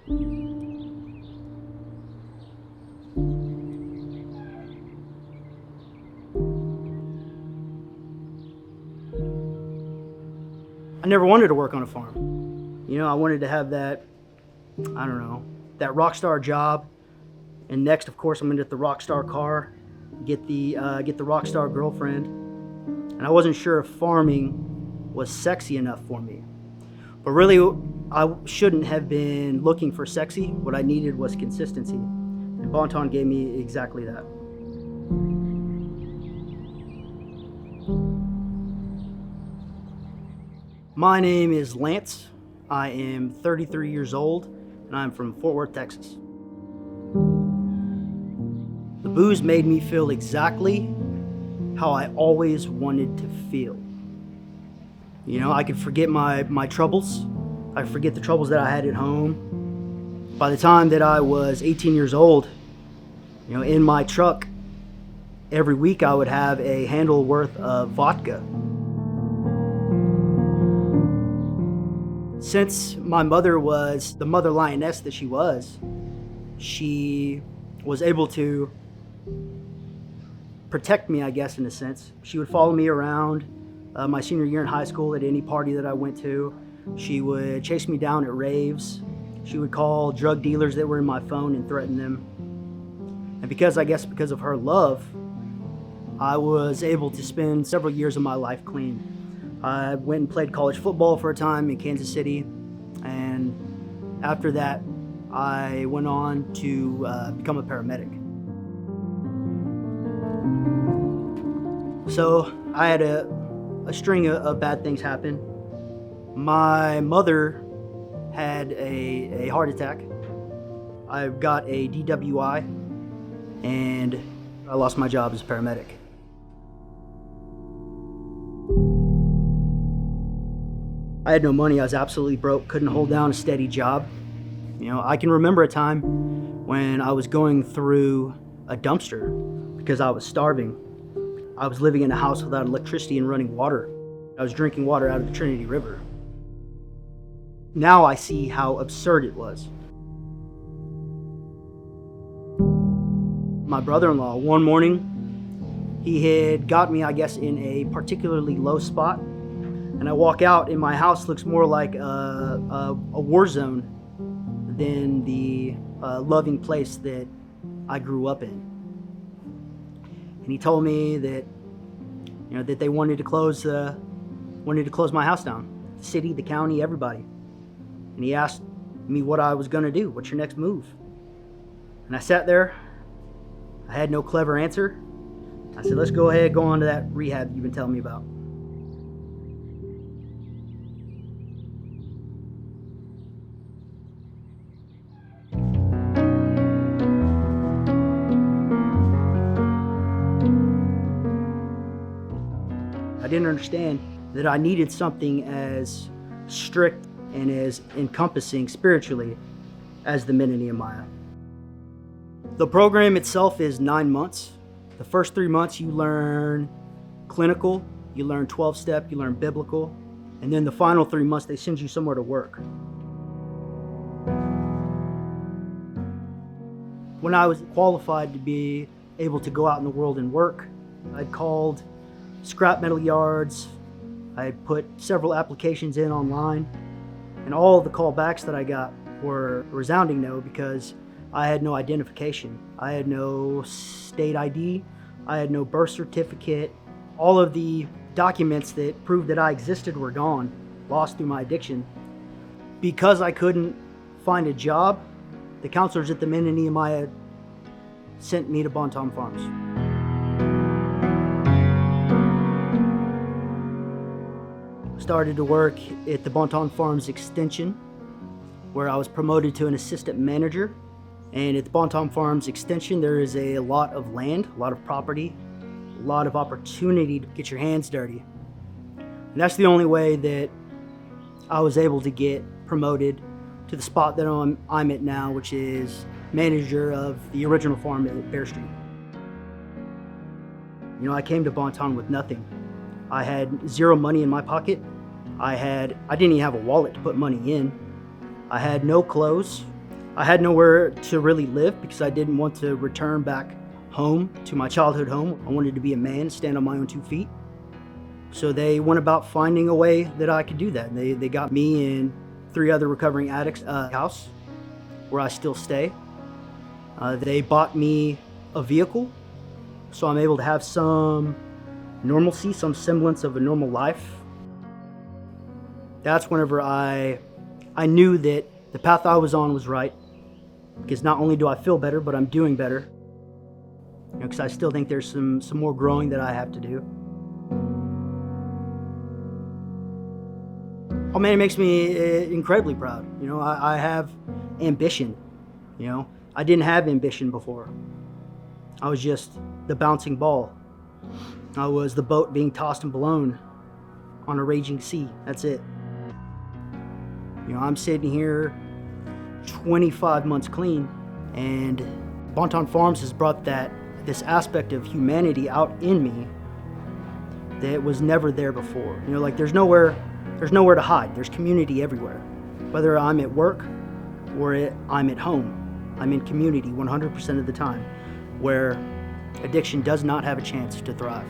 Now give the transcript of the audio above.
I never wanted to work on a farm. I wanted to have that, I don't know, that rock star job. And next, of course, I'm gonna get the rock star car, get the rock star girlfriend. And I wasn't sure if farming was sexy enough for me. But really, I shouldn't have been looking for sexy. What I needed was consistency. And Bonton gave me exactly that. My name is Lance. I am 33 years old, and I'm from Fort Worth, Texas. The booze made me feel exactly how I always wanted to feel. I could forget my troubles. I could forget the troubles that I had at home. By the time that I was 18 years old, in my truck, every week I would have a handle worth of vodka. Since my mother was the mother lioness that she was able to protect me, I guess, in a sense. She would follow me around my senior year in high school at any party that I went to. She would chase me down at raves. She would call drug dealers that were in my phone and threaten them. And because of her love, I was able to spend several years of my life clean. I went and played college football for a time in Kansas City, and after that, I went on to become a paramedic. So I had a string of bad things happen. My mother had a heart attack. I got a DWI, and I lost my job as a paramedic. I had no money. I was absolutely broke, couldn't hold down a steady job. I can remember a time when I was going through a dumpster because I was starving. I was living in a house without electricity and running water. I was drinking water out of the Trinity River. Now I see how absurd it was. My brother-in-law, one morning, he had got me, I guess, in a particularly low spot. And I walk out, and my house looks more like a war zone than the loving place that I grew up in. And he told me that, that they wanted to close my house down. The city, the county, everybody. And he asked me what I was gonna do. What's your next move? And I sat there. I had no clever answer. I said, let's go ahead, go on to that rehab you've been telling me about. I didn't understand that I needed something as strict and as encompassing spiritually as the Men of Nehemiah. The program itself is 9 months. The first 3 months you learn clinical, you learn 12-step, you learn biblical, and then the final 3 months they send you somewhere to work. When I was qualified to be able to go out in the world and work, I'd called scrap metal yards. I put several applications in online, and all of the callbacks that I got were resounding no, because I had no identification. I had no state ID. I had no birth certificate. All of the documents that proved that I existed were gone, lost through my addiction. Because I couldn't find a job, the counselors at the Men of Nehemiah sent me to Bonton Farms. Started to work at the Bonton Farms Extension, where I was promoted to an assistant manager. And at the Bonton Farms Extension, there is a lot of land, a lot of property, a lot of opportunity to get your hands dirty. And that's the only way that I was able to get promoted to the spot that I'm at now, which is manager of the original farm at Bear Street. I came to Bonton with nothing. I had zero money in my pocket. I didn't even have a wallet to put money in. I had no clothes. I had nowhere to really live because I didn't want to return back home to my childhood home. I wanted to be a man, stand on my own 2 feet. So they went about finding a way that I could do that. They got me and 3 other recovering addicts a house where I still stay. They bought me a vehicle, so I'm able to have some normalcy, some semblance of a normal life. That's whenever I knew that the path I was on was right, because not only do I feel better, but I'm doing better. Because I still think there's some more growing that I have to do. Oh man, it makes me incredibly proud. I have ambition. I didn't have ambition before. I was just the bouncing ball. I was the boat being tossed and blown on a raging sea. That's it. I'm sitting here 25 months clean, and Bonton Farms has brought this aspect of humanity out in me that was never there before. There's nowhere to hide. There's community everywhere. Whether I'm at work or I'm at home, I'm in community 100% of the time, where addiction does not have a chance to thrive.